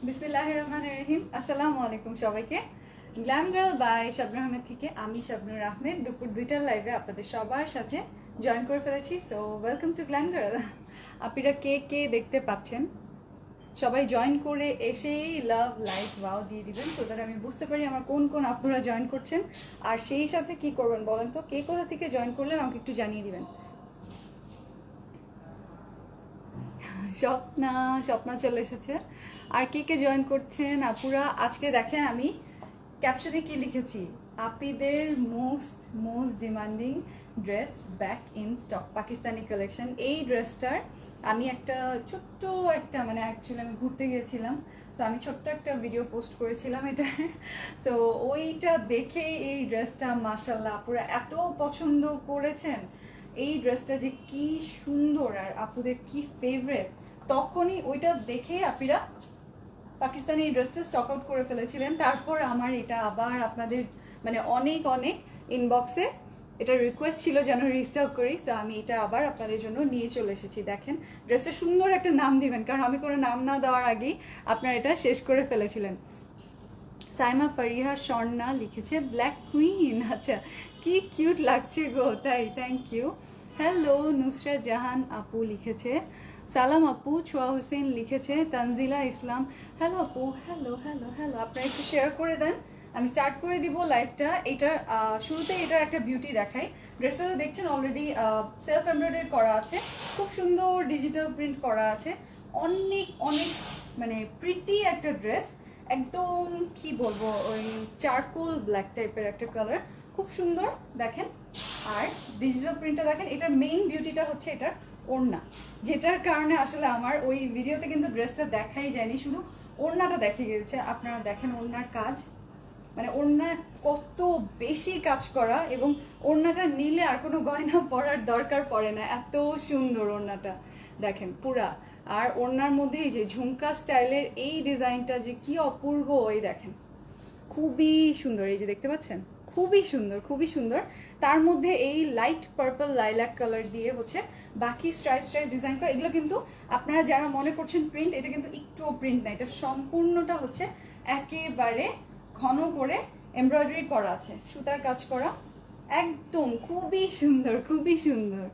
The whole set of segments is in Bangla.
বিসমিল্লাহির রহমানির রহিম। আসসালামু আলাইকুম সবাইকে। Glam girl by Shabnur Ahmed থেকে আমি শাবনুর আহমেদ দুপুর 2টার লাইভে আপনাদের সবার সাথে জয়েন করে ফেলেছি। So welcome to glam girl. আপনারা কে কে দেখতে পাচ্ছেন সবাই জয়েন করে এসেই লাভ লাইক ওয়াও দিয়ে দিবেন, সো দ্যাট আমি বুঝতে পারি আমার কোন কোন আপনারা জয়েন করছেন। আর সেই সাথে কি করবেন বলেন তো, কে কোথা থেকে জয়েন করলেন আমাকে একটু জানিয়ে দিবেন। স্বপ্না স্বপ্না চলে এসেছে। আর কে কে জয়েন করছেন আপুরা? আজকে দেখেন আমি ক্যাপশনে কি লিখেছি, আপিদের most most demanding dress back in stock, Pakistani collection. এই ড্রেসটার আমি একটা ছোট্ট একটা মানে অ্যাকচুয়ালি আমি ঘুরতে গিয়েছিলাম, সো আমি ছোট্ট একটা ভিডিও পোস্ট করেছিলাম এটার। সো ওইটা দেখে এই ড্রেসটা মাশাল্লাহ আপুরা এত পছন্দ করেছেন। এই ড্রেসটা যে কি সুন্দর আর আপুদের কি ফেভারেট, তখনই ওইটা দেখে আপিরা পাকিস্তানি এই ড্রেসটা স্টক আউট করে ফেলেছিলেন। তারপর আমার এটা আবার আপনাদের মানে অনেক অনেক ইনবক্সে এটা রিকোয়েস্ট ছিল যেন রিস্টক করি, তো আমি এটা আবার আপনাদের জন্য নিয়ে চলে এসেছি। দেখেন ড্রেসটা সুন্দর একটা নাম দিবেন, কারণ আমি কোনো নাম না দেওয়ার আগেই আপনারা এটা শেষ করে ফেলেছিলেন। সাইমা ফারিহা স্বর্ণা লিখেছে ব্ল্যাক কুইন, আচ্ছা কি কিউট লাগছে গো, তাই thank you. Hello Nusrat Jahan আপু লিখেছে, সালাম আপু। ছোয়া হোসেন লিখেছে, তানজিলা ইসলাম হ্যালো আপু, হ্যালো হ্যালো হ্যালো। আপনারা একটু শেয়ার করে দেন, আমি স্টার্ট করে দিব লাইভটা। এটার শুরুতে এটার একটা বিউটি দেখাই। ড্রেসটা তো দেখছেন অলরেডি সেলফ এমব্রয়ডারি করা আছে, খুব সুন্দর ডিজিটাল প্রিন্ট করা আছে, অনেক অনেক মানে প্রিটি একটা ড্রেস, একদম কি বলবো ওই চারকোল ব্ল্যাক টাইপের একটা কালার, খুব সুন্দর দেখেন। আর ডিজিটাল প্রিন্টটা দেখেন। এটার মেইন বিউটিটা হচ্ছে এটার ওড়না, যেটার কারণে আসলে আমার ওই ভিডিওতে কিন্তু ড্রেসটা দেখাই যায়নি, শুধু ওড়নাটা দেখে গেছে। আপনারা দেখেন ওড়নার কাজ, মানে ওড়না কত বেশি কাজ করা, এবং ওড়নাটা নিলে আর কোনো গয়না পরার দরকার পড়ে না, এত সুন্দর ওড়নাটা দেখেন পুরা। আর ওড়নার মধ্যে এই যে ঝুমকা স্টাইলের এই ডিজাইনটা যে কি অপূর্ব, এই দেখেন খুবই সুন্দর, এই যে দেখতে পাচ্ছেন খুবই সুন্দর খুবই সুন্দর। তার মধ্যে এই লাইট পার্পল লাইলাক কালার দিয়ে হচ্ছে বাকি স্ট্রাইপ স্ট্রাইপ ডিজাইন করা। এগুলো কিন্তু আপনারা যারা মনে করছেন প্রিন্ট, এটা কিন্তু একটুও প্রিন্ট না, এটা সম্পূর্ণটা হচ্ছে একেবারে ঘন করে এমব্রয়ডারি করা আছে, সুতার কাজ করা, একদম খুবই সুন্দর খুবই সুন্দর।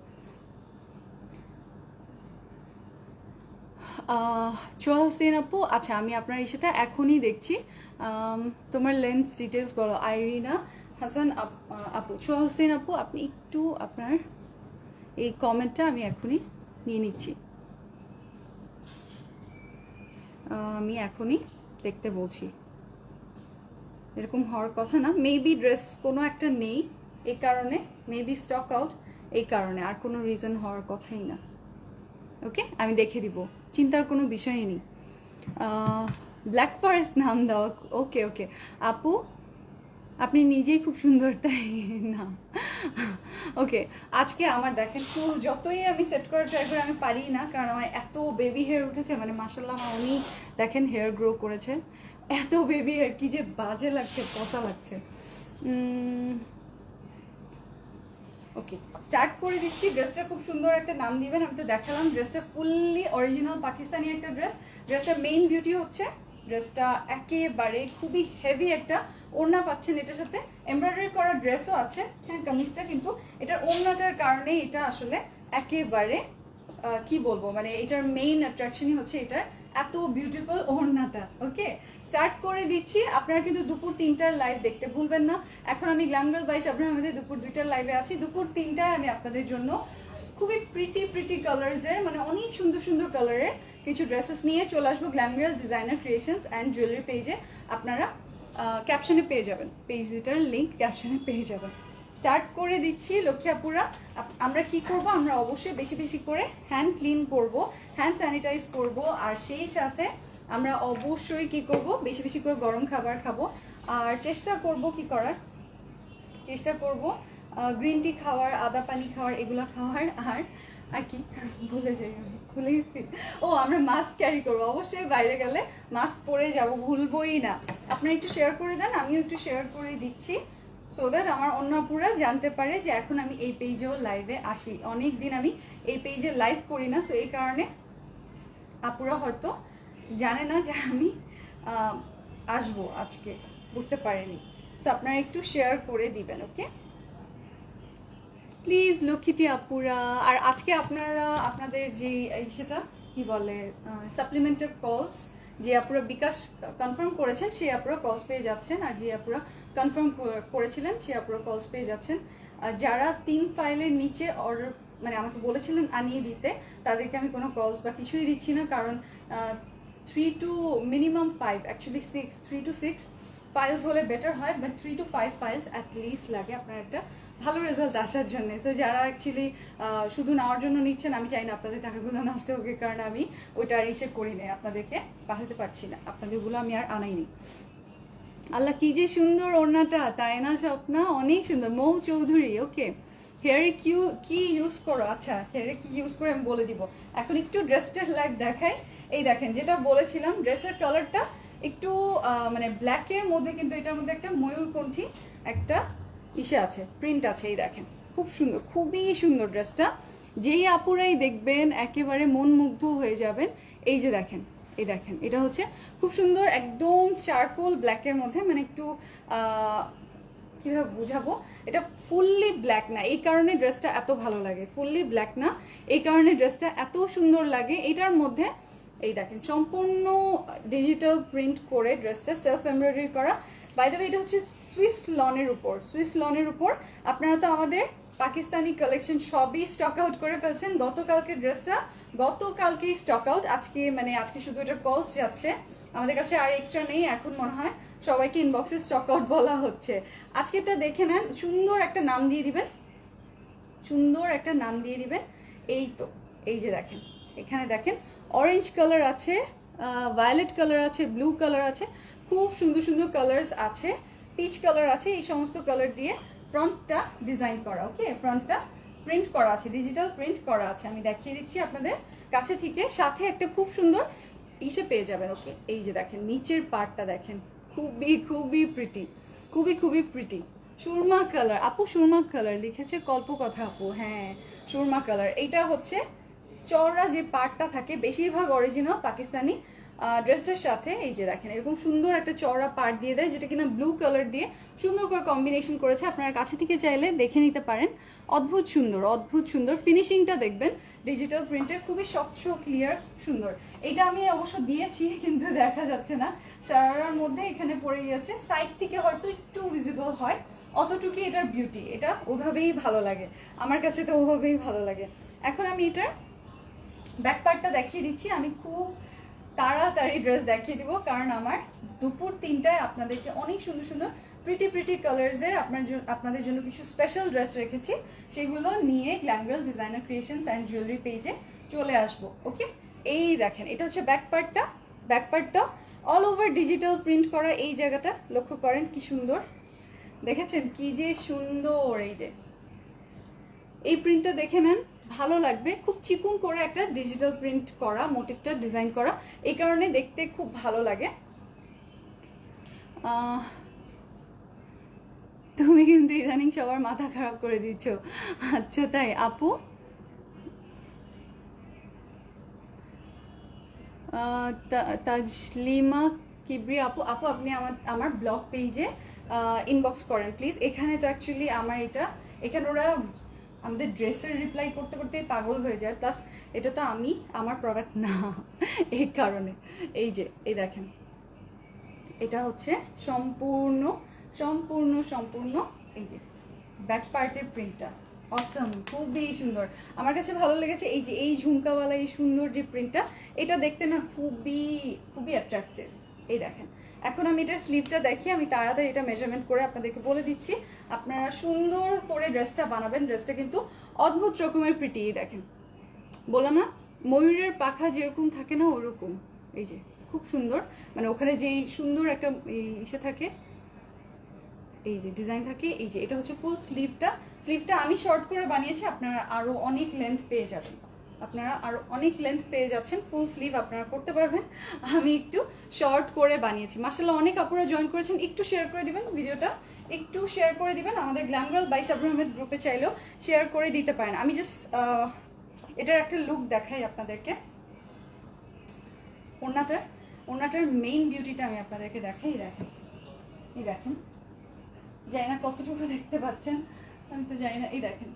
ছোয়া হোসেন আপু, আচ্ছা আমি আপনার ইসেটা এখনই দেখছি। তোমার লেন্স ডিটেলস বলো। আইরিনা হাসান আপু, ছোয়া হোসেন আপু আপনি একটু আপনার এই কমেন্টটা আমি এখনই নিয়ে নিচ্ছি, আমি এখনই দেখতে বলছি। এরকম হওয়ার কথা না, মেবি ড্রেস কোনো একটা নেই এই কারণে, মেবি স্টক আউট এই কারণে, আর কোনো রিজন হওয়ার কথাই না। ওকে আমি দেখে দিব, চিন্তার কোনো বিষয়ই নেই। ব্ল্যাক ফরেস্ট নাম দাও, ওকে ওকে আপু আপনি নিজেই খুব সুন্দর তাই না? ওকে আজকে আমার দেখেন চুল যতই আমি সেট করে ট্রাই করে আমি পারি না, কারণ আমার এত বেবি হেয়ার উঠেছে, মানে মাসাল্লাহ আমার অনেক দেখেন হেয়ার গ্রো করেছে, এত বেবি হেয়ার কি যে বাজে লাগছে, পচা লাগছে। ওকে স্টার্ট করে দিচ্ছি। ড্রেসটা খুব সুন্দর একটা নাম দিবেন, আমি তো দেখালাম। ড্রেসটা ফুললি অরিজিনাল পাকিস্তানি একটা ড্রেস। ড্রেসটার মেইন বিউটি হচ্ছে ড্রেসটা একেবারে খুবই হেভি একটা ওড়না পাচ্ছেন এটার সাথে, এমব্রয়ডারি করা ড্রেসও আছে হ্যাঁ কামিজটা, কিন্তু এটার ওড়নাটার কারণে এটা আসলে একেবারে কি বলবো মানে এটার মেইন অ্যাট্রাকশনই হচ্ছে এটার এত বিউটিফুল ওড়নাটা। ওকে স্টার্ট করে দিচ্ছি। আপনারা কিন্তু দুপুর 3টার লাইভ দেখতে ভুলবেন না। এখন আমি গ্ল্যাম গার্ল বাই শাবনুর আহমেদের দুপুর 2টার লাইভে আছি। দুপুর 3টায় আমি আপনাদের জন্য খুবই প্রিটি প্রিটি কালার্সের মানে অনেক সুন্দর সুন্দর কালারের কিছু ড্রেসেস নিয়ে চলে আসবো glam girl designer creations and jewellery পেজে। আপনারা ক্যাপশনে পেয়ে যাবেন, পেজ দুটার লিঙ্ক ক্যাপশনে পেয়ে যাবেন। স্টার্ট করে দিচ্ছি লক্ষ্মীপুরা। আমরা কি করব, আমরা অবশ্যই বেশি বেশি করে হ্যান্ড ক্লিন করব, হ্যান্ড স্যানিটাইজ করব, আর সেই সাথে আমরা অবশ্যই কি করব, বেশি বেশি করে গরম খাবার খাবো, আর চেষ্টা করব কি করার, চেষ্টা করব গ্রিন টি খাওয়ার, আদা পানি খাওয়ার, এগুলো খাওয়ার। আর আর কি ভুলে যাই, আমি ভুলে গেছি। ও আমরা মাস্ক ক্যারি করবো, অবশ্যই বাইরে গেলে মাস্ক পরে যাব, ভুলবই না। আপনারা একটু শেয়ার করে দেন, আমিও একটু শেয়ার করে দিচ্ছি, সো দ্যাট আমার অন্য আপুরা জানতে পারে যে এখন আমি এই পেজেও লাইভে আসি। অনেক দিন আমি এই পেজে লাইভ করি না, সো এই কারণে আপুরা হয়তো জানে না যে আমি আসবো আজকে, বুঝতে পারিনি। সো আপনারা একটু শেয়ার করে দিবেন, ওকে প্লিজ লক্ষ্মীটি আপুরা। আর আজকে আপনারা আপনাদের যে সেটা কি বলে সাপ্লিমেন্টারি কলস, যে আপুরা বিকাশ কনফার্ম করেছেন সেই আপুরা কলস পেয়ে যাচ্ছেন, আর যে আপুরা কনফার্ম করেছিলেন সেই আপুরা কলস পেয়ে যাচ্ছেন। যারা 3 ফাইলের নিচে অর্ডার মানে আমাকে বলেছিলেন আনিয়ে দিতে, তাদেরকে আমি কোনো কলস বা কিছুই দিচ্ছি না, কারণ 3 to minimum 5, actually 3 to 6 files হলে বেটার হয়, বাট 3 to 5 ফাইলস অ্যাটলিস্ট লাগে আপনার একটা ভালো রেজাল্ট আসার জন্য। সো যারা অ্যাকচুয়ালি শুধু নেওয়ার জন্য নিচ্ছেন, আমি চাই না আপনাদের টাকাগুলো নষ্ট হোক, কারণ আমি ওইটা রিসেভ করি নাই, আপনাদেরকে পাঠাতে পারছি না, আপনাদেরগুলো আমি আর আনাইনি। আল্লাহ কি যে সুন্দর ওড়নাটা, তাই না স্বপ্না? অনেক সুন্দর। মৌ চৌধুরী, ওকে হেয়ারে কি ইউজ করো? আচ্ছা হেয়ারে কি ইউজ করে আমি বলে দিব। এখন একটু ড্রেসটার লাইভ দেখাই। এই দেখেন যেটা বলেছিলাম, ড্রেসের কালারটা একটু মানে ব্ল্যাকের মধ্যে, কিন্তু এটার মধ্যে একটা ময়ূরকণ্ঠী একটা ইসে আছে, প্রিন্ট আছে। এই দেখেন খুব সুন্দর, খুবই সুন্দর ড্রেসটা। যেই আপুরাই দেখবেন একেবারে মন মুগ্ধ হয়ে যাবেন। এই যে দেখেন, এই দেখেন এটা হচ্ছে খুব সুন্দর, একদম চারকোল ব্ল্যাকের মধ্যে, মানে একটু কিভাবে বুঝাবো, এটা ফুললি ব্ল্যাক না, এই কারণে ড্রেসটা এত ভালো লাগে। ফুললি ব্ল্যাক না, এই কারণে ড্রেসটা এত সুন্দর লাগে। এটার মধ্যে এই দেখেন সম্পূর্ণ ডিজিটাল প্রিন্ট করে ড্রেসটা সেলফ এমব্রয়ডারি করা। বাই দ্য ওয়ে এটা হচ্ছে সুইস লনের উপর। আপনারা তো আমাদের পাকিস্তানি কালেকশন সবই স্টক আউট করে ফেলছেন। গতকালকের ড্রেসটা গতকালকেই স্টক আউট, আজকে শুধু এটা কলস যাচ্ছে, আমাদের কাছে আর এক্সট্রা নেই। এখন মনে হয় সবাইকে ইনবক্সে স্টক আউট বলা হচ্ছে। আজকেরটা দেখে নেন, সুন্দর একটা নাম দিয়ে দিবেন, এই তো এই যে দেখেন, এখানে দেখেন অরেঞ্জ কালার আছে, ভায়োলেট কালার আছে, ব্লু কালার আছে, খুব সুন্দর সুন্দর কালার্স আছে, পিচ কালার আছে। এই সমস্ত কালার দিয়ে ফ্রন্টটা ডিজাইন করা, ওকে ফ্রন্টটা প্রিন্ট করা আছে, ডিজিটাল প্রিন্ট করা আছে। আমি দেখিয়ে দিচ্ছি আপনাদের কাছে থেকে, সাথে একটা খুব সুন্দর ইসে পেয়ে যাবেন, ওকে এই যে দেখেন নিচের পার্টটা দেখেন, খুবই প্রিটি, খুবই প্রিটি। সুরমা কালার আপু, সুরমা কালার লিখেছে কল্পকথা আপু, হ্যাঁ সুরমা কালার। এইটা হচ্ছে চওড়া যে পার্টটা থাকে, বেশিরভাগ অরিজিনাল পাকিস্তানি ড্রেসের সাথে এই যে দেখেন এরকম সুন্দর একটা চওড়া পার্ট দিয়ে দেয়, যেটা কিনা ব্লু কালার দিয়ে সুন্দর করে কম্বিনেশন করেছে। আপনারা কাছে থেকে চাইলে দেখে নিতে পারেন, অদ্ভুত সুন্দর ফিনিশিংটা দেখবেন ডিজিটাল প্রিন্টের, খুবই স্বচ্ছ ক্লিয়ার সুন্দর। এটা আমি অবশ্য দিয়েছি কিন্তু দেখা যাচ্ছে না, সারার মধ্যে এখানে পড়ে গিয়েছে, সাইড থেকে হয়তো একটু ভিজিবল হয়, অতটুকুই এটার বিউটি। এটা ওভাবেই ভালো লাগে, আমার কাছে তো ওভাবেই ভালো লাগে। এখন আমি এটার ব্যাক পার্টটা দেখিয়ে দিচ্ছি। আমি খুব তাড়াতাড়ি ড্রেস দেখিয়ে দিব, কারণ আমার দুপুর 3টায় আপনাদেরকে অনেক সুন্দর সুন্দর প্রিটি কালার্সের আপনাদের জন্য কিছু স্পেশাল ড্রেস রেখেছি, সেগুলো নিয়ে গ্ল্যামগার্ল ডিজাইনার ক্রিয়েশনস অ্যান্ড জুয়েলারি পেজে চলে আসবো, ওকে এই দেখেন এটা হচ্ছে ব্যাক পার্টটা অল ওভার ডিজিটাল প্রিন্ট করা। এই জায়গাটা লক্ষ্য করেন কি সুন্দর, দেখেছেন কি যে সুন্দর। এই যে এই প্রিন্টটা দেখে নেন, ভালো লাগবে, খুব চিকুন করে একটা ডিজিটাল প্রিন্ট করা, মোটিভটা ডিজাইন করা, এই কারণে দেখতে খুব ভালো লাগে। তুমি কিন্তু ইদানিং সবার মাথা খারাপ করে দিচ্ছ। আচ্ছা তাই আপু? তাজলিমা কিবরি আপু, আপনি আমার ব্লগ পেজে ইনবক্স করেন প্লিজ। এখানে তো অ্যাকচুয়ালি এখানে ওরা আমাদের ড্রেসের রিপ্লাই করতে করতে পাগল হয়ে যায়, প্লাস এটা তো আমার প্রোডাক্ট না, এই কারণে। এই দেখেন এটা হচ্ছে সম্পূর্ণ এই যে ব্যাক পার্টের প্রিন্টটা অসম, খুবই সুন্দর, আমার কাছে ভালো লেগেছে। এই ঝুমকাওয়ালা এই সুন্দর যে প্রিন্টটা, এটা দেখতে না খুবই অ্যাট্রাকটিভ। এই দেখেন এখন আমি এটার স্লিভটা দেখি, আমি তাড়াতাড়ি এটা মেজারমেন্ট করে আপনাদেরকে বলে দিচ্ছি। আপনারা সুন্দর করে ড্রেসটা বানাবেন, ড্রেসটা কিন্তু অদ্ভুত রকমের প্রিটি। দেখেন বললাম না, ময়ূরের পাখা যেরকম থাকে না ওরকম, এই যে খুব সুন্দর, মানে ওখানে যেই সুন্দর একটা ইসে থাকে, এই যে ডিজাইন থাকে। এই যে এটা হচ্ছে ফুল স্লিভটা আমি শর্ট করে বানিয়েছি, আপনারা আরো অনেক লেন্থ পেয়ে যাচ্ছেন, ফুল স্লিভ আপনারা করতে পারবেন। আমি একটু শর্ট করে বানিয়েছি। মাশাআল্লাহ অনেক আপুরা জয়েন করেছেন, একটু শেয়ার করে দিবেন ভিডিওটা, একটু শেয়ার করে দিবেন। আমাদের গ্ল্যামগার্ল বাই শাবনূর আহমেদ গ্রুপে চাইলেও শেয়ার করে দিতে পারেন। আমি জাস্ট এটার একটা লুক দেখাই আপনাদেরকে। ওড়নাটার ওড়নাটার মেইন বিউটিটা আমি আপনাদেরকে দেখাই, এই দেখেন, জানি না কতটুকু দেখতে পাচ্ছেন, আমি তো জানি না, এই দেখেন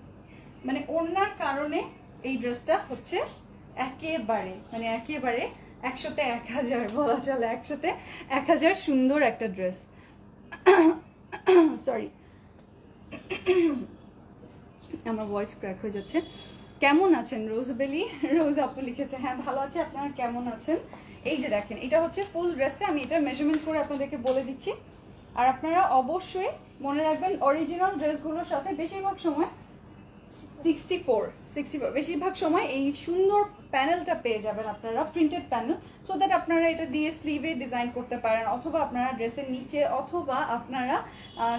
মানে ওড়নার কারণে এই ড্রেসটা হচ্ছে একেবারে 100-তে 1000 বলা চলে, 100-তে 1000 সুন্দর একটা ড্রেস। সরি, আমার ভয়েস ক্র্যাক হয়ে যাচ্ছে। কেমন আছেন রোজবেলি? রোজ আপু লিখেছে, হ্যাঁ ভালো আছে, আপনারা কেমন আছেন? এই যে দেখেন, এটা হচ্ছে ফুল ড্রেসটা, আমি এটার মেজারমেন্ট করে আপনাদেরকে বলে দিচ্ছি। আর আপনারা অবশ্যই মনে রাখবেন অরিজিনাল ড্রেসগুলোর সাথে বেশিরভাগ সময় 64 বেশিরভাগ সময় এই সুন্দর প্যানেলটা পেয়ে যাবেন আপনারা, প্রিন্টেড প্যানেল, সো দ্যাট আপনারা এটা দিয়ে স্লিভে ডিজাইন করতে পারেন, অথবা আপনারা ড্রেসের নিচে, অথবা আপনারা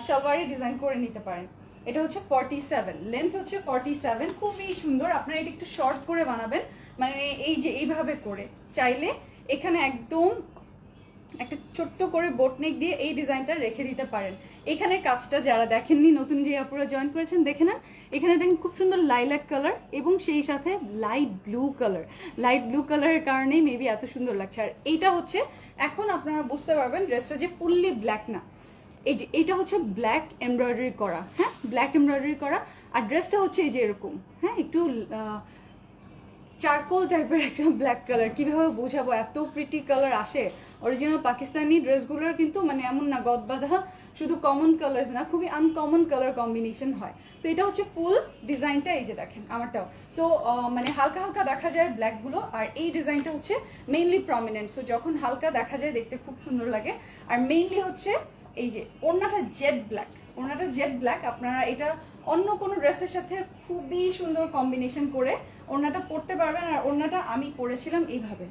সালোয়ারে ডিজাইন করে নিতে পারেন। এটা হচ্ছে 47, লেন্থ হচ্ছে 47, খুবই সুন্দর। আপনারা এটা একটু শর্ট করে বানাবেন, মানে এই যে এইভাবে করে, চাইলে এখানে একদম একটা ছোট্ট করে বোটনেক দিয়ে এই ডিজাইনটা রেখে দিতে পারেন। এখানে কাজটা যারা দেখেননি, নতুন যে আপুরা জয়েন করেছেন দেখে নেন, এখানে দেখেন খুব সুন্দর লাইলাক কালার এবং সেই সাথে লাইট ব্লু কালারের কারণেই মেবি এত সুন্দর লাগছে। আর এইটা হচ্ছে, এখন আপনারা বুঝতে পারবেন ড্রেসটা যে ফুললি ব্ল্যাক না, এই যে এইটা হচ্ছে ব্ল্যাক এমব্রয়ডারি করা, হ্যাঁ ব্ল্যাক এমব্রয়ডারি করা। আর ড্রেসটা হচ্ছে এই যে এরকম, হ্যাঁ একটু চারকোল টাইপের একটা ব্ল্যাক কালার। কিভাবে বোঝাবো, এত প্রিটি কালার আসে অরিজিনাল পাকিস্তানি ড্রেসগুলোর, কিন্তু মানে এমন না গদবাঁধা শুধু কমন কালার না, খুবই আনকমন কালার কম্বিনেশন হয়। তো এটা হচ্ছে ফুল ডিজাইনটা, এই যে দেখেন আমারটাও, সো মানে হালকা হালকা দেখা যায় ব্ল্যাকগুলো, আর এই ডিজাইনটা হচ্ছে মেইনলি প্রমিনেন্ট, সো যখন হালকা দেখা যায় দেখতে খুব সুন্দর লাগে। আর মেইনলি হচ্ছে এই যে ওড়নাটা জেড ব্ল্যাক, আপনারা এটা অন্য কোনো ড্রেসের সাথে খুবই সুন্দর কম্বিনেশন করে ওড়নাটা পরতে পারবেন। আর ওড়নাটা আমি পরেছিলাম এইভাবে,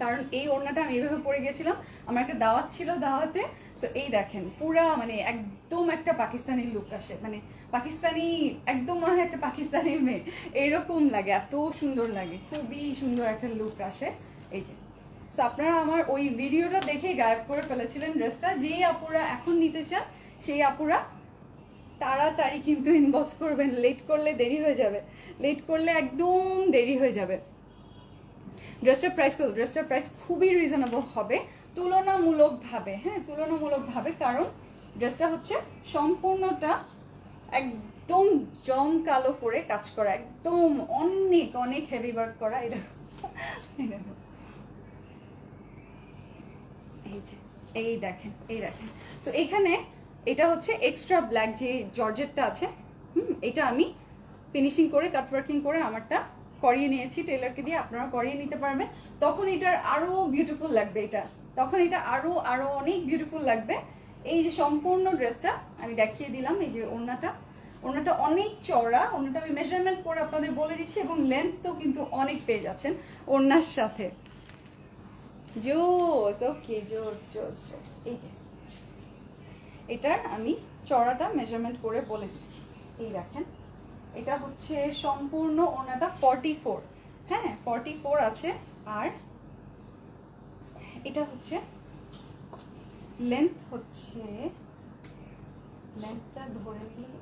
কারণ এই ওড়নাটা আমি এইভাবে পরে গেছিলাম, আমার একটা দাওয়াত ছিল, দাওয়াতে। সো এই দেখেন পুরা মানে একদম একটা পাকিস্তানি লুক আসে, মানে পাকিস্তানি একদম মনে হয় একটা পাকিস্তানি মেয়ে এইরকম লাগে, এত সুন্দর লাগে, খুবই সুন্দর একটা লুক আসে। এই যে, সো আপনারা আমার ওই ভিডিওটা দেখে গায়েব করে ফেলেছিলেন ড্রেসটা। যেই আপুরা এখন নিতে চান সেই আপুরা তাড়াতাড়ি কিন্তু ইনবক্স করবেন, লেট করলে দেরি হয়ে যাবে, লেট করলে একদম দেরি হয়ে যাবে। ড্রেসটার প্রাইস কত? ড্রেসটার প্রাইস খুবই রিজনেবল হবে তুলনামূলকভাবে, হ্যাঁ তুলনামূলকভাবে, কারণ ড্রেসটা হচ্ছে সম্পূর্ণটা একদম জমকালো করে কাজ করা, একদম অনেক অনেক হেভি ওয়ার্ক করা। এই দেখো, এই দেখেন, সো এখানে এটা হচ্ছে এক্সট্রা ব্ল্যাক যে জর্জেটটা আছে, এটা আমি ফিনিশিং করে কাট ওয়ার্কিং করে আমারটা করিয়ে নিয়েছি টেলারকে দিয়ে, আপনারা করিয়ে নিতে পারবেন, তখন এটার আরো বিউটিফুল লাগবে, তখন এটা আরো অনেক বিউটিফুল লাগবে। এই যে সম্পূর্ণ ড্রেসটা আমি দেখিয়ে দিলাম, এই যে ওড়নাটা অনেক চওড়া, ওড়নাটা আমি মেজারমেন্ট করে আপনাদের বলে দিচ্ছি, এবং লেন্থ তো কিন্তু অনেক পেয়ে যাচ্ছেন ওড়নার সাথে। জোস, ওকে, জোস। এই যে এটার আমি চওড়াটা মেজারমেন্ট করে বলে দিচ্ছি, এই দেখেন, এটা হচ্ছে সম্পূর্ণ ওড়নাটা 44, হ্যাঁ 44 আছে। আর এটা হচ্ছে লেন্থটা ধরে নিলে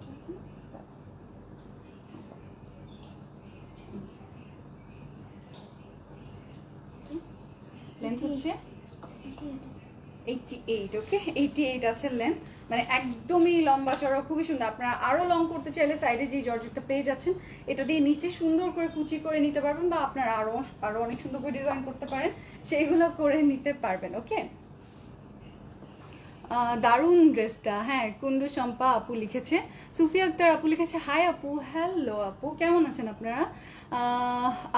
লেন্থ হচ্ছে 88, ওকে 88 আছে লেন্থ, মানে একদমই লম্বা চড়া, খুবই সুন্দর। আপনারা আরো লং করতে চাইলে সাইডে যে জর্জেটটা পেয়ে যাচ্ছেন এটা দিয়ে নিচে সুন্দর করে কুচি করে নিতে পারবেন, বা আপনারা আরো অনেক সুন্দর করে ডিজাইন করতে পারেন, সেইগুলো করে নিতে পারবেন। ওকে, দারুণ ড্রেসটা, হ্যাঁ কুন্ডু শম্পা আপু লিখেছে, সুফিয়া আক্তার আপু লিখেছে হাই আপু, হ্যালো আপু, কেমন আছেন আপনারা?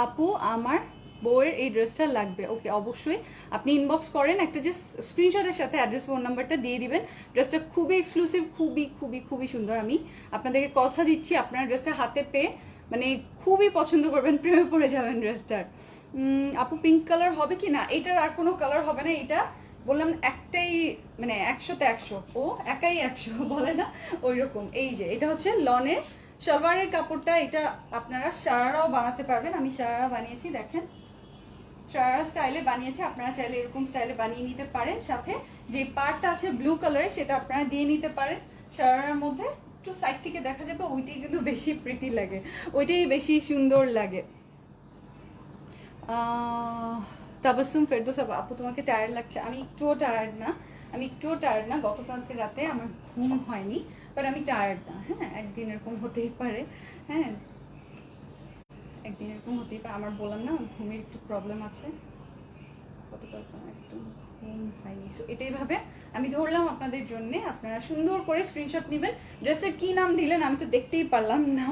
আপু আমার বউয়ের এই ড্রেসটা লাগবে, ওকে অবশ্যই আপনি ইনবক্স করেন, একটা যে স্ক্রিনশটের সাথে অ্যাড্রেস ফোন নাম্বারটা দিয়ে দিবেন। ড্রেসটা খুবই এক্সক্লুসিভ, খুবই সুন্দর, আমি আপনাদেরকে কথা দিচ্ছি আপনারা ড্রেসটা হাতে পেয়ে মানে খুবই পছন্দ করবেন, প্রেমে পড়ে যাবেন ড্রেসটার। আপু পিঙ্ক কালার হবে কি না? এটার আর কোনো কালার হবে না, এটা বললাম একটাই, মানে 100-তে 100, ও একাই 100 বলে না ওই রকম। এই যে এটা হচ্ছে লনের সালোয়ারের কাপড়টা, এটা আপনারা সারারাও বানাতে পারবেন, আমি সারারা বানিয়েছি, দেখেন সারারা স্টাইলে বানিয়েছি, আপনারা চাইলে এরকম স্টাইলে বানিয়ে নিতে পারেন। সাথে যে পার্টটা আছে ব্লু কালারের সেটা আপনারা দিয়ে নিতে পারেন সারারার মধ্যে, একটু সাইড থেকে দেখা যাবে, ওইটাই কিন্তু বেশি প্রিটি লাগে, ওইটাই বেশি সুন্দর লাগে। তাবাসসুম ফেরদৌস আপু তোমাকে টায়ার্ড লাগছে? আমি একটুও টায়ার্ড না। গতকালকে রাতে আমার ঘুম হয়নি, বাট আমি টায়ার্ড না। হ্যাঁ, একদিন এরকম হতেই পারে। হ্যাঁ, একদিন এরকম হতেই পারে। আমার বললাম না ঘুমের একটু প্রবলেম আছে, গতকালকে আমার একটু ঘুম হয়নি। সো এটাই ভাবে আমি ধরলাম আপনাদের জন্য। আপনারা সুন্দর করে স্ক্রিনশট নেবেন। ড্রেসটার কি নাম দিলেন আমি তো দেখতেই পারলাম না,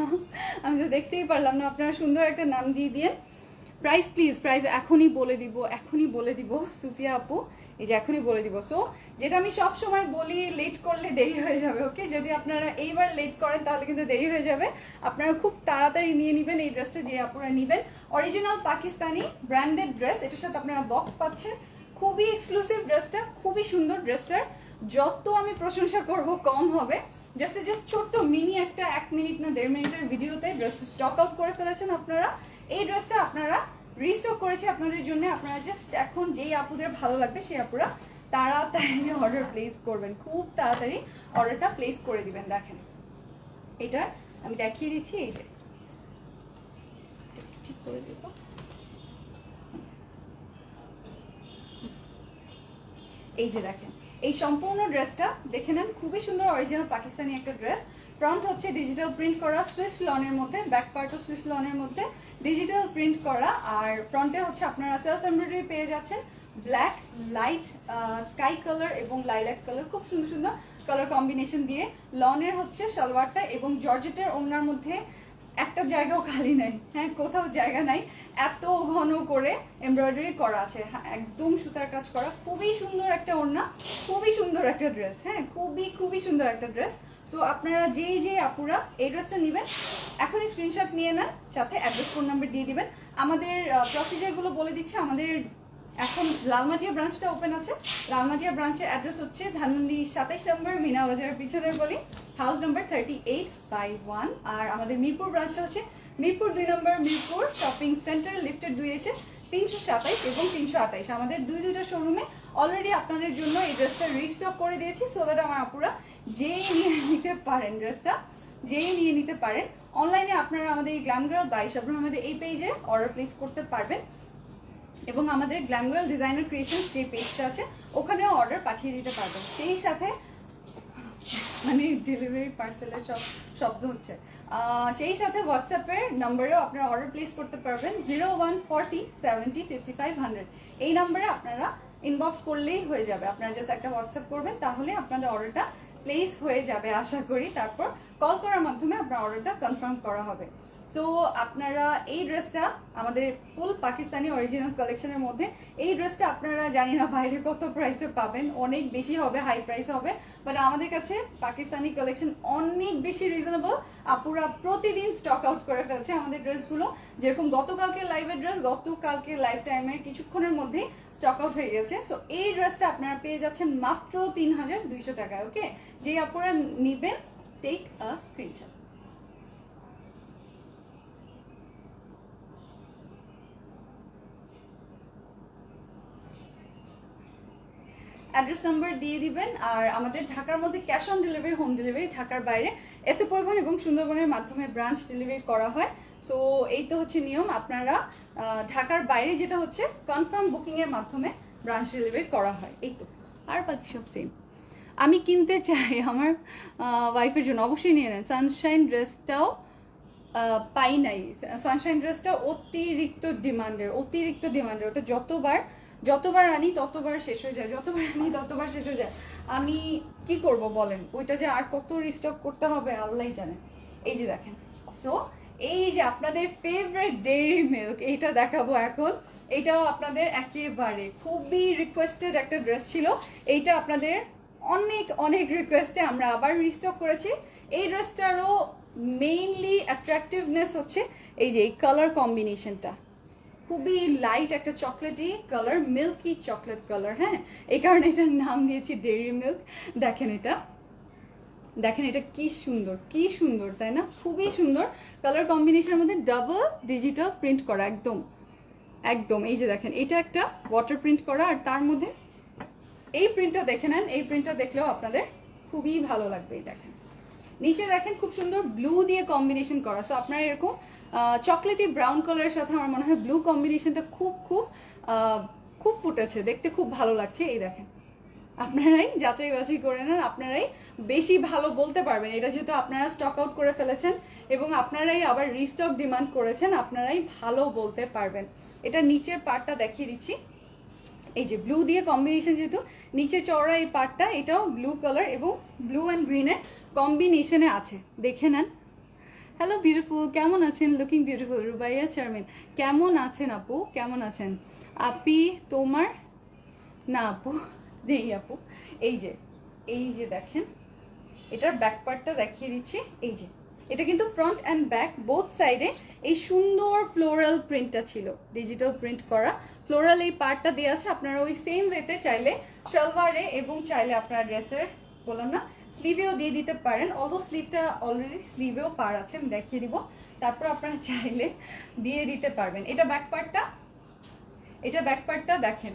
আপনারা সুন্দর একটা নাম দিয়ে দিয়েন। প্রাইস প্লিজ, প্রাইস এখনই বলে দিব সুফিয়া আপু, এই যে এখনই বলে দিব। সো যেটা আমি সব সময় বলি, লেট করলে দেরি হয়ে যাবে। ওকে, যদি আপনারা এইবার লেট করেন তাহলে কিন্তু দেরি হয়ে যাবে। আপনারা খুব তাড়াতাড়ি নিয়ে নেবেন এই ড্রেসটা, যে আপনারা নেবেন। অরিজিনাল পাকিস্তানি ব্র্যান্ডেড ড্রেস, এটার সাথে আপনারা বক্স পাচ্ছেন। খুবই এক্সক্লুসিভ ড্রেসটা, খুবই সুন্দর ড্রেসটার। যত আমি প্রশংসা করব কম হবে। জাস্ট ছোট্ট মিনি একটা 1 মিনিট না 1.5 মিনিটের ভিডিওতে ড্রেসটা স্টক আউট করে ফেলেছেন আপনারা। এই ড্রেসটা আপনারা রিস্টক করেছি আপনাদের জন্য। আপনারা জাস্ট এখন যেই আপুদের ভালো লাগবে সেই আপুরা তাড়াতাড়ি অর্ডার প্লেস করবেন, খুব তাড়াতাড়ি অর্ডারটা প্লেস করে দিবেন। দেখেন এটা আমি দেখিয়ে দিচ্ছি, এই যে ঠিক করে দেব। এই যে দেখেন এই সম্পূর্ণ ড্রেসটা দেখে নেন, খুবই সুন্দর অরিজিনাল পাকিস্তানি একটা ড্রেস। ফ্রন্ট হচ্ছে ডিজিটাল প্রিন্ট করা সুইস লনের মধ্যে, ব্যাক পার্টও সুইস লনের মধ্যে ডিজিটাল প্রিন্ট করা। আর ফ্রন্টে হচ্ছে আপনারা সেলফ এমব্রয়ডারি পেয়ে যাচ্ছেন, ব্ল্যাক, লাইট স্কাই কালার এবং লাইলাক কালার, খুব সুন্দর সুন্দর কালার কম্বিনেশন দিয়ে। লনের হচ্ছে সালোয়ারটা এবং জর্জেটের ওড়নার মধ্যে একটা জায়গাও খালি নাই। হ্যাঁ, কোথাও জায়গা নাই, এত ঘন করে এমব্রয়ডারি করা আছে। হ্যাঁ, একদম সুতার কাজ করা, খুবই সুন্দর একটা ওড়না, খুবই সুন্দর একটা ড্রেস। হ্যাঁ, খুবই সুন্দর একটা ড্রেস। সো আপনারা যে আপুরা এই ড্রেসটা নেবেন এখনই স্ক্রিনশট নিয়ে নেন, সাথে অ্যাড্রেস ফোন নাম্বার দিয়ে দিবেন। আমাদের প্রসিজারগুলো বলে দিচ্ছি। আমাদের এখন লালমাটিয়া ব্রাঞ্চটা ওপেন আছে। লালমাটিয়া ব্রাঞ্চের অ্যাড্রেস হচ্ছে ধানমন্ডি 27 নম্বর মিনা বাজারের পিছনে গলি, হাউস নাম্বার 38/1। আর আমাদের মিরপুর ব্রাঞ্চটা হচ্ছে মিরপুর 2 নম্বর মিরপুর শপিং সেন্টার, লিফটের 2 এসে 327 এবং 328। আমাদের দুইটা শোরুমে অলরেডি আপনাদের জন্য এই ড্রেসটা রিস্টক করে দিয়েছি, সো দ্যাট আমার আপুরা যেই নিয়ে নিতে পারেন, ড্রেসটা যেই নিয়ে নিতে পারেন। অনলাইনে আপনারা আমাদের এই গ্ল্যাম গার্ল বাই শাবনূর আমাদের এই পেজে অর্ডার প্লেস করতে পারবেন, এবং আমাদের গ্ল্যাম গার্ল ডিজাইনার ক্রিয়েশনস যে পেজটা আছে ওখানেও অর্ডার পাঠিয়ে দিতে পারবেন। সেই সাথে মানে ডেলিভারি পার্সেলের শব্দ হচ্ছে। সেই সাথে হোয়াটসঅ্যাপের নাম্বারেও আপনারা অর্ডার প্লেস করতে পারবেন, 0140 70 55 100। এই নাম্বারে আপনারা ইনবক্স করলেই হয়ে যাবে। আপনারা জাস্ট একটা হোয়াটসঅ্যাপ করবেন, তাহলে আপনাদের অর্ডারটা প্লেস হয়ে যাবে আশা করি। তারপর কল করার মাধ্যমে আপনার অর্ডারটা কনফার্ম করা হবে। সো আপনারা এই ড্রেসটা আমাদের ফুল পাকিস্তানি অরিজিনাল কালেকশনের মধ্যে, এই ড্রেসটা আপনারা জানি না বাইরে কত প্রাইসে পাবেন, অনেক বেশি হবে, হাই প্রাইস হবে, বাট আমাদের কাছে পাকিস্তানি কালেকশন অনেক বেশি রিজনেবল। আপুরা প্রতিদিন স্টক আউট করে ফেলছে আমাদের ড্রেসগুলো। যেরকম গতকালকে লাইভের ড্রেস গতকালকে লাইভ টাইমের কিছুক্ষণের মধ্যেই স্টক আউট হয়ে গেছে। সো এই ড্রেসটা আপনারা পেয়ে যাচ্ছেন মাত্র 3200 টাকায়। ওকে, যে আপুরা নিবেন take a screenshot. Address number দিয়ে দিবেন। আর আমাদের ঢাকার মধ্যে cash on delivery, home delivery, ঢাকার বাইরে এসএ পরিবহন এবং সুন্দরবনের মাধ্যমে ব্রাঞ্চ ডেলিভারি করা হয়। সো এই তো হচ্ছে নিয়ম। আপনারা ঢাকার বাইরে যেটা হচ্ছে কনফার্ম বুকিংয়ের মাধ্যমে ব্রাঞ্চ ডেলিভারি করা হয়। এই তো, আর বাকি সব সেম। আমি কিনতে চাই আমার ওয়াইফের জন্য, অবশ্যই নিয়ে নেন। সানশাইন ড্রেসটাও পাই নাই, সানশাইন ড্রেসটা অতিরিক্ত ডিমান্ডের। ওটা যতবার আনি ততবার শেষ হয়ে যায়, আমি কি করব বলেন? ওইটা যে আর কত রিস্টক করতে হবে আল্লাহই জানে। এই যে দেখেন, সো এই যে আপনাদের ফেভারিট ডেইরি মিল্ক, এইটা দেখাবো এখন। এইটাও আপনাদের একেবারে খুবই রিকোয়েস্টেড একটা ড্রেস ছিল। এইটা আপনাদের অনেক রিকোয়েস্টে আমরা আবার রিস্টক করেছি। এই ড্রেসটারও মেইনলি অ্যাট্রাকটিভনেস হচ্ছে এই যে এই কালার কম্বিনেশনটা, খুবই লাইট একটা chocolatey colour, milky chocolate colour. হ্যাঁ, এই কারণে এটার নাম দিয়েছি ডেইরি মিল্ক। দেখেন এটা কি সুন্দর তাই না? খুবই সুন্দর কালার কম্বিনেশনের মধ্যে ডাবল ডিজিটাল প্রিন্ট করা, একদম এই যে দেখেন, এটা একটা ওয়াটার প্রিন্ট করা, আর তার মধ্যে এই প্রিন্টটা দেখে নেন। এই প্রিন্টটা দেখলেও আপনাদের খুবই ভালো লাগবে। এই দেখেন, নিচে দেখেন খুব সুন্দর ব্লু দিয়ে কম্বিনেশন করা। সো আপনার এরকম চকলেটি ব্রাউন কালারের সাথে আমার মনে হয় ব্লু কম্বিনেশনটা খুব খুব ফুটেছে, দেখতে খুব ভালো লাগছে। এই দেখেন, আপনারাই যাচাই বাছাই করে নেন, আপনারাই বেশি ভালো বলতে পারবেন। এটা যেহেতু আপনারা স্টক আউট করে ফেলেছেন এবং আপনারাই আবার রিস্টক ডিমান্ড করেছেন, আপনারাই ভালো বলতে পারবেন। এটা নিচের পার্টটা দেখিয়ে দিচ্ছি। এই যে ব্লু দিয়ে কম্বিনেশন, যেহেতু নিচে চওড়া এই পার্টটা, এটাও ব্লু কালার এবং ব্লু অ্যান্ড গ্রিনের কম্বিনেশনে আছে, দেখে নেন। হ্যালো বিউটিফুল, কেমন আছেন? Looking beautiful. রুবাইয়া শারমিন, কেমন আছেন আপু? কেমন আছেন আপি? তোমার না আপু, নেই আপু। এই যে দেখেন, এটার ব্যাক পার্টটা দেখিয়ে দিচ্ছি। এই যে এটা কিন্তু ফ্রন্ট অ্যান্ড ব্যাক বোথ সাইডে এই সুন্দর ফ্লোরাল প্রিন্টটা ছিল, ডিজিটাল প্রিন্ট করা ফ্লোরাল এই পার্টটা দেওয়া আছে। আপনারা ওই সেম ওয়েতে চাইলে সালোয়ারে এবং চাইলে আপনার ড্রেসের, বললাম না, স্লিভেও দিয়ে দিতে পারেন। অলদো স্লিভটা অলরেডি স্লিভেও পার আছে, আমি দেখিয়ে দিব। তারপর আপনারা চাইলে দিয়ে দিতে পারবেন। এটা ব্যাক পার্টটা দেখেন,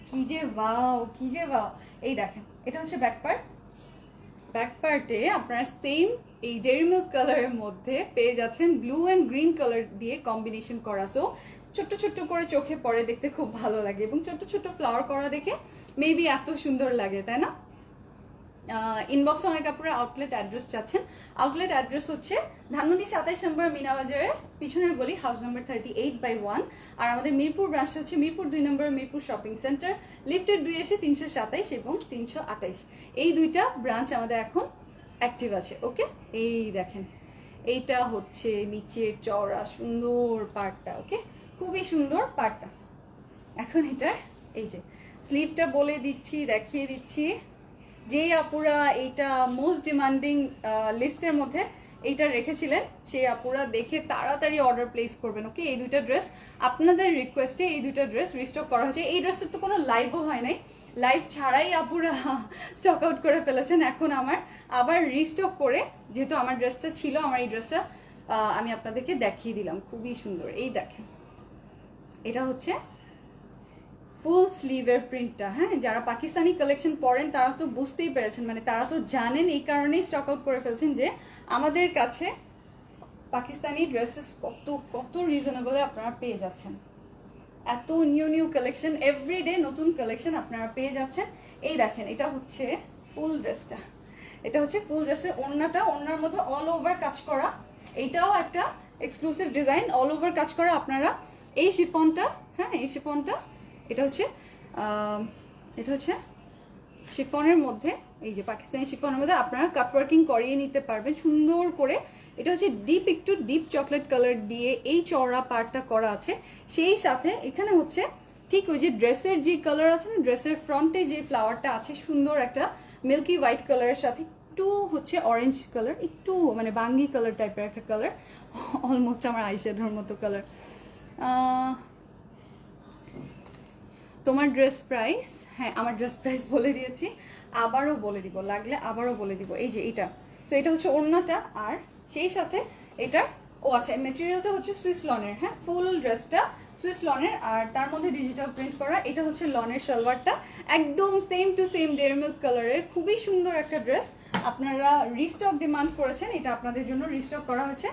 কি যে ওয়াও, কি যে ওয়াও। এই দেখেন, এটা হচ্ছে ব্যাক পার্টে আপনারা সেম এই ডেরি মিল্ক কালারের মধ্যে পেয়ে যাচ্ছেন ব্লু অ্যান্ড গ্রিন কালার দিয়ে কম্বিনেশন করা। সো ছোট্ট ছোট্ট করে চোখে পড়ে, দেখতে খুব ভালো লাগে এবং ছোট্ট ছোট্ট ফ্লাওয়ার করা দেখে মেবি এত সুন্দর লাগে, তাই না? ইনবক্সে অনেক আপনারা আউটলেট অ্যাড্রেস চাচ্ছেন। আউটলেট অ্যাড্রেস হচ্ছে ধানমন্ডি 27 নম্বর মিনাবাজারের পিছনের গলি, হাউস নাম্বার 38/1। আর আমাদের মিরপুর ব্রাঞ্চ হচ্ছে মিরপুর 2 নম্বর মিরপুর শপিং সেন্টার, লিফটের 2 এসে 327 এবং 328। এই দুইটা ব্রাঞ্চ আমাদের এখন অ্যাক্টিভ আছে। ওকে, এই দেখেন, এইটা হচ্ছে নিচের চওড়া সুন্দর পার্টটা। ওকে, খুবই সুন্দর পার্টটা। এখন এটার এই যে স্লিভটা বলে দিচ্ছি, দেখিয়ে দিচ্ছি। যেই আপুরা এইটা মোস্ট ডিমান্ডিং লিস্টের মধ্যে এইটা রেখেছিলেন, সেই আপুরা দেখে তাড়াতাড়ি অর্ডার প্লেস করবেন। ওকে, এই দুইটা ড্রেস আপনাদের রিকোয়েস্টে এই দুইটা ড্রেস রিস্টক করা হয়েছে। এই ড্রেসের তো কোনো লাইভও হয় নাই, লাইভ ছাড়াই আপুরা স্টক আউট করে ফেলেছেন। এখন আমার আবার রিস্টক করে, যেহেতু আমার ড্রেসটা ছিল, আমার এই ড্রেসটা আমি আপনাদেরকে দেখিয়ে দিলাম। খুবই সুন্দর, এই দেখেন, এটা হচ্ছে ফুল স্লিভের প্রিন্টটা। হ্যাঁ, যারা পাকিস্তানি কালেকশন পরেন তারা তো বুঝতেই পেরেছেন, মানে তারা তো জানেন, এই কারণেই স্টক আউট করে ফেলছেন যে আমাদের কাছে পাকিস্তানি ড্রেসেস কত কত রিজনেবলে আপনারা পেয়ে যাচ্ছেন। এত নিউ কালেকশন, এভরিডে নতুন কালেকশন আপনারা পেয়ে যাচ্ছেন। এই দেখেন, এটা হচ্ছে ফুল ড্রেসটা, এটা হচ্ছে ফুল ড্রেসের ওড়নাটা, ওড়নার মধ্যে অল ওভার কাজ করা। এইটাও একটা এক্সক্লুসিভ ডিজাইন, অল ওভার কাজ করা। আপনারা এই শিফনটা, হ্যাঁ এই শিফনটা, এটা হচ্ছে শিফনের মধ্যে, এই যে পাকিস্তানি শিফনের মধ্যে আপনারা কাটওয়ার্কিং করিয়ে নিতে পারবেন সুন্দর করে। এটা হচ্ছে একটু ডিপ চকলেট কালার দিয়ে এই চওড়া পার্টটা করা আছে। সেই সাথে এখানে হচ্ছে ঠিক ওই যে ড্রেসের যে কালার আছে না, ড্রেসের ফ্রন্টে যে ফ্লাওয়ারটা আছে সুন্দর একটা মিল্কি হোয়াইট কালারের সাথে একটু হচ্ছে অরেঞ্জ কালার, একটু মানে বাঙ্গি কালার টাইপের একটা কালার, অলমোস্ট আমার আইশ্যাডোর মতো কালার। তোমার ড্রেস প্রাইস, হ্যাঁ আমার ড্রেস প্রাইস বলে দিয়েছি, আবারও বলে দিব, লাগলে আবারও বলে দিব। এই যে এটা, তো এটা হচ্ছে ওড়নাটা, আর সেই সাথে এটার আচ্ছা মেটেরিয়ালটা হচ্ছে সুইস লনের। হ্যাঁ, ফুল ড্রেসটা সুইস লনের, আর তার মধ্যে ডিজিটাল প্রিন্ট করা। এটা হচ্ছে লনের সালোয়ারটা, একদম same to same dairy milk কালারের, খুবই সুন্দর একটা ড্রেস। আপনারা রিস্টক ডিমান্ড করেছেন, এটা আপনাদের জন্য রিস্টক করা হয়েছে,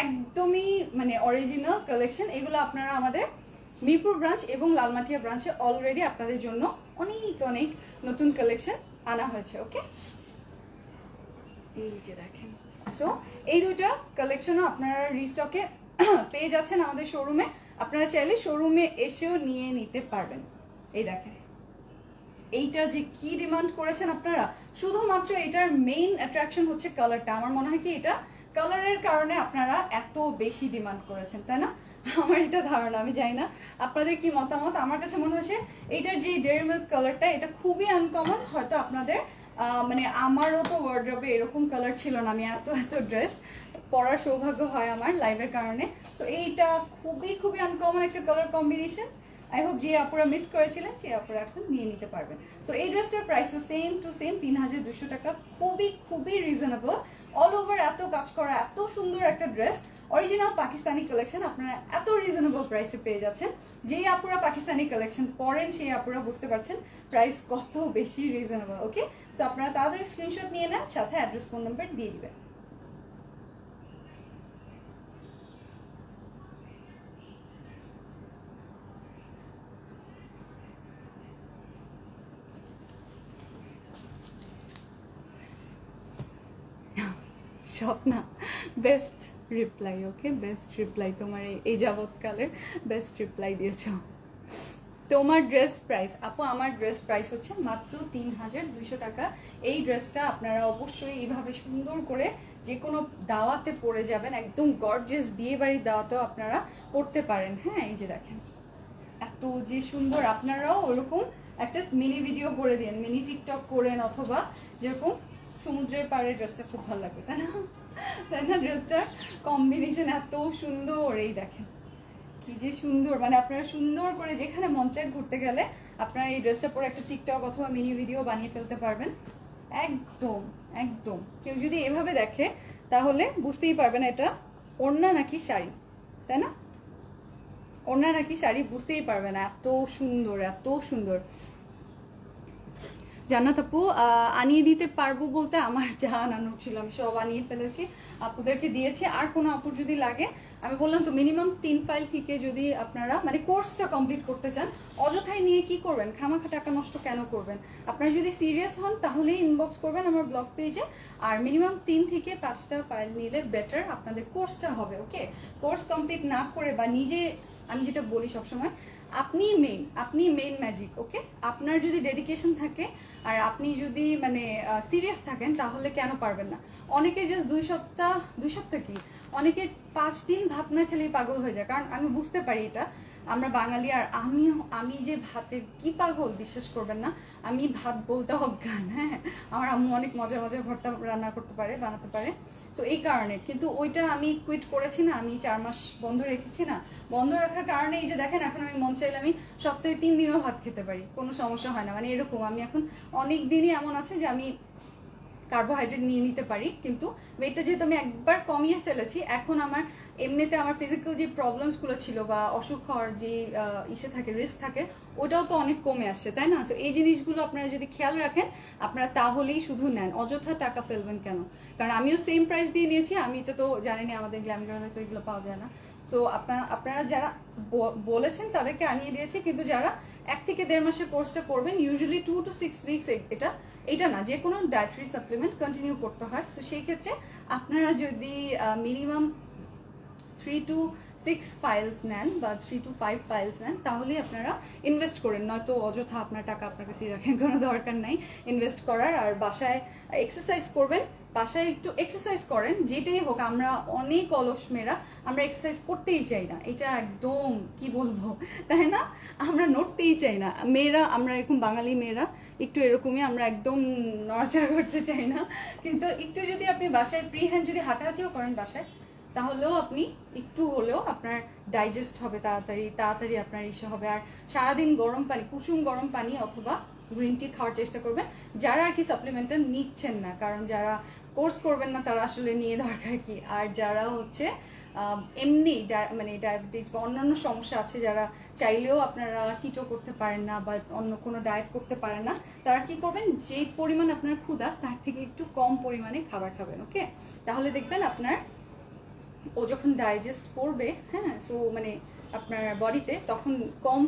একদমই মানে অরিজিনাল কালেকশন। এগুলো আপনারা আমাদের মিরপুর ব্রাঞ্চ এবং লালমাটিয়া ব্রাঞ্চে অলরেডি আপনাদের জন্য অনেক নতুন কালেকশন আনা হয়েছে। ওকে, এই যে দেখেন, সো এই দুইটা কালেকশনও আপনারা রিস্টকে পেয়ে যাচ্ছেন আমাদের শোরুমে। আপনারা চাইলে শোরুমে এসেও নিয়ে নিতে পারবেন। এই দেখেন, এইটা যে কি ডিমান্ড করেছেন আপনারা, শুধুমাত্র এটার মেইন অ্যাট্রাকশন হচ্ছে কালারটা। আমার মনে হয় কি এটা কালারের কারণে আপনারা এত বেশি ডিমান্ড করেছেন, তাই না? আমার এটা ধারণা, আমি জানি না আপনাদের কি মতামত। আমার কাছে মনে হচ্ছে এইটার যে ডেয়ারি মিল্ক কালারটা, এটা খুবই আনকমন। হয়তো আপনাদের মানে আমারও তো ওয়ার্ড্রবে এরকম কালার ছিল না, আমি এত ড্রেস পরার সৌভাগ্য হয় আমার লাইভের কারণে। সো এইটা খুবই আনকমন একটা কালার কম্বিনেশন। আই হোপ যে আপুরা মিস করেছিলেন সেই আপুরা এখন নিয়ে নিতে পারবেন। সো এই ড্রেসটার প্রাইসও সেম টু সেম 3200 টাকা, খুবই রিজনেবল। অল ওভার এত কাজ করা, এত সুন্দর একটা ড্রেস, অরিজিনাল পাকিস্তানি কালেকশন আপনারা এত রিজনেবল প্রাইসে পেয়ে যাচ্ছেন। যেই আপুরা পাকিস্তানি কালেকশন পরেন সেই আপুরা বুঝতে পারছেন প্রাইস কত বেশি রিজনেবল। ওকে, সো আপনারা তাড়াতাড়ি স্ক্রিনশট নিয়ে নেন, সাথে অ্যাড্রেস ফোন নাম্বার দিয়ে দিবেন। সব না, বেস্ট রিপ্লাই। ওকে, বেস্ট রিপ্লাই, তোমার এই যাবৎকালের বেস্ট রিপ্লাই দিয়েছ। তোমার ড্রেস প্রাইস আপু, আমার ড্রেস প্রাইস হচ্ছে মাত্র 3200 টাকা। এই ড্রেসটা আপনারা অবশ্যই এইভাবে সুন্দর করে যে কোনো দাওয়াতে পরে যাবেন, একদম গর্জিয়াস বিয়ে বাড়ির দাওয়াতেও আপনারা পরতে পারেন। হ্যাঁ, এই যে দেখেন এত যে সুন্দর, আপনারাও ওরকম একটা মিনি ভিডিও করে দিন, মিনি টিকটক করেন, অথবা যেরকম সমুদ্রের পাড়ে ড্রেসটা খুব ভালো লাগবে, তাই না? তাই না? ড্রেসটার কম্বিনেশন এত সুন্দর, এই দেখেন কি যে সুন্দর, মানে আপনারা সুন্দর করে যেখানে মন চায় ঘুরতে গেলে আপনারা এই ড্রেসটা পরে একটা টিকটক অথবা মিনি ভিডিও বানিয়ে ফেলতে পারবেন। একদম একদম, কেউ যদি এভাবে দেখে তাহলে বুঝতেই পারবে না এটা ওড়না নাকি শাড়ি, তাই না? ওড়না নাকি শাড়ি বুঝতেই পারবে না, এত সুন্দর এত সুন্দর। জান্নাত আপু, আনিয়ে দিতে পারবো বলতে আমার যা আনানো ছিল আমি সব আনিয়ে ফেলেছি, আপুদেরকে দিয়েছি। আর কোনো আপুর যদি লাগে, আমি বললাম তো মিনিমাম 3 ফাইল থেকে যদি আপনারা মানে কোর্সটা কমপ্লিট করতে চান, অযথায় নিয়ে কি করবেন, খামাখা টাকা নষ্ট কেন করবেন? আপনারা যদি সিরিয়াস হন তাহলেই ইনবক্স করবেন আমার ব্লগ পেজে। আর মিনিমাম 3 থেকে 5টা ফাইল নিলে বেটার আপনাদের কোর্সটা হবে। ওকে, কোর্স কমপ্লিট না করে বা নিজে, আমি যেটা বলি সবসময়, আপনি মেইন ম্যাজিক। ওকে, আপনার যদি ডেডিকেশন থাকে আর আপনি যদি মানে সিরিয়াস থাকেন তাহলে কেন পারবেন না? অনেকে জাস্ট 2 সপ্তাহ কি, অনেকে 5 দিন ভাত না খেলেই পাগল হয়ে যায়। কারণ আমি বুঝতে পারি এটা, আমরা বাঙালি, আর আমি যে ভাতের কি পাগল বিশ্বাস করবেন না, আমি ভাত বলতে অজ্ঞান। হ্যাঁ, আমার আম্মু অনেক মজার মজার ভর্তা রান্না করতে পারে, বানাতে পারে। সো এই কারণে কিন্তু ওইটা আমি কুইট করেছি না, আমি 4 মাস বন্ধ রেখেছি না। বন্ধ রাখার কারণে এই যে দেখেন, এখন আমি মন চাইলে আমি সপ্তাহে 3 দিনও ভাত খেতে পারি, কোনো সমস্যা হয় না। মানে এরকম আমি এখন অনেক দিনই এমন আছে যে আমি কার্বোহাইড্রেট নিয়ে নিতে পারি, কিন্তু ওয়েটটা যেহেতু আমি একবার কমিয়ে ফেলেছি, এখন আমার এমনিতে আমার ফিজিক্যাল যে প্রবলেমসগুলো ছিল বা অসুখ হওয়ার যে ইসে থাকে, রিস্ক থাকে, ওটাও তো অনেক কমে আসছে, তাই না? এই জিনিসগুলো আপনারা যদি খেয়াল রাখেন, আপনারা তাহলেই শুধু নেন, অযথা টাকা ফেলবেন কেন? কারণ আমিও সেম প্রাইস দিয়ে নিয়েছি, আমি এটা তো জানিনি আমাদের গ্ল্যামগ্রামে তো এগুলো পাওয়া যায় না। সো আপনারা যারা বলেছেন তাদেরকে আনিয়ে দিয়েছি, কিন্তু যারা 1 থেকে 1.5 মাসের কোর্সটা করবেন, ইউজুয়ালি 2 to 6 উইকস এটা না, যে কোনো ডায়েটারি সাপ্লিমেন্ট কন্টিনিউ করতে হয়। সো সেই ক্ষেত্রে আপনারা যদি মিনিমাম 3 to 6 ফাইলস নেন বা 3 to 5 ফাইলস নেন, তাহলে আপনারা ইনভেস্ট করেন, নয়তো অযথা আপনার টাকা আপনার কাছে রাখেন, কোনো দরকার নাই ইনভেস্ট করার। আর বাসায় এক্সারসাইজ করবেন, বাসায় একটু এক্সারসাইজ করেন, যেটাই হোক। আমরা অনেক অলস মেয়েরা, আমরা এক্সারসাইজ করতেই চাই না, এটা একদম কি বলবো, তাই না? আমরা নড়তেই চাই না মেয়েরা, আমরা এরকম বাঙালি মেয়েরা একটু এরকমই, আমরা একদম নড়াচড়া করতে চাই না। কিন্তু একটু যদি আপনি বাসায় ফ্রি হ্যান্ড যদি হাঁটাহাঁটিও করেন বাসায়, তাহলেও আপনি একটু হলেও আপনার ডাইজেস্ট হবে তাড়াতাড়ি আপনার ইসে হবে। আর সারাদিন গরম পানি, কুসুম গরম পানি অথবা গ্রিন টি খাওয়ার চেষ্টা করবেন, যারা আর কি সাপ্লিমেন্টটা নিচ্ছেন না। কারণ যারা কোর্স করবেন না তারা আসলে নিয়ে দরকার কি, আর যারা হচ্ছে এমনি মানে ডায়াবেটিস বা অন্যান্য সমস্যা আছে, যারা চাইলেও আপনারা কিটো করতে পারেন না বা অন্য কোনো ডায়েট করতে পারেন না, তারা কি করবেন, যে পরিমাণ আপনার ক্ষুধা তার থেকে একটু কম পরিমাণে খাবার খাবেন। ওকে, তাহলে দেখবেন আপনার ও যখন ডাইজেস্ট করবে, হ্যাঁ, সো মানে আপনার বডিতে তখন কম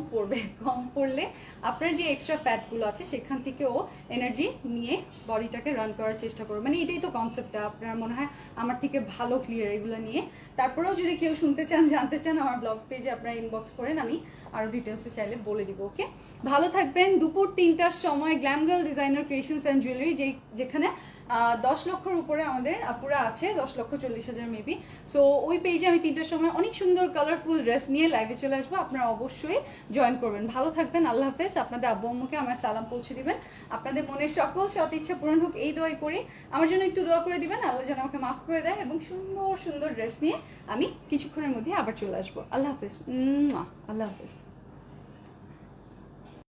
পড়লে আপনার যে এক্সট্রা ফ্যাটগুলো আছে সেখান থেকে ও এনার্জি নিয়ে বডিটাকে রান করার চেষ্টা করবে। মানে এটাই তো কনসেপ্টটা, আপনার মনে হয় আমার থেকে ভালো ক্লিয়ার এগুলো নিয়ে। তারপরেও যদি কেউ শুনতে চান, জানতে চান, আমার ব্লগ পেজে আপনারা ইনবক্স করেন, আমি আরও ডিটেলসে চাইলে বলে দিব। ওকে, ভালো থাকবেন। দুপুর 3টার সময় glam girl designer creations and jewellery, যেখানে 10 লক্ষর উপরে আমাদের আপুরা আছে, 10,40,000 মেবি। সো ওই পেজে আমি 3টার সময় অনেক সুন্দর কালারফুল ড্রেস নিয়ে লাইভে চলে আসবো, আপনারা অবশ্যই জয়েন করবেন। ভালো থাকবেন, আল্লাহ হাফেজ। আপনাদের আব্বু আম্মুকে আমার সালাম পৌঁছে দিবেন, আপনাদের মনের সকল সৎ ইচ্ছা পূরণ হোক এই দোয়াই করি। আমার জন্য একটু দোয়া করে দিবেন, আল্লাহ যেন আমাকে মাফ করে দেয়, এবং সুন্দর সুন্দর ড্রেস নিয়ে আমি কিছুক্ষণের মধ্যে আবার চলে আসবো। আল্লাহ হাফেজ, আল্লাহ হাফেজ।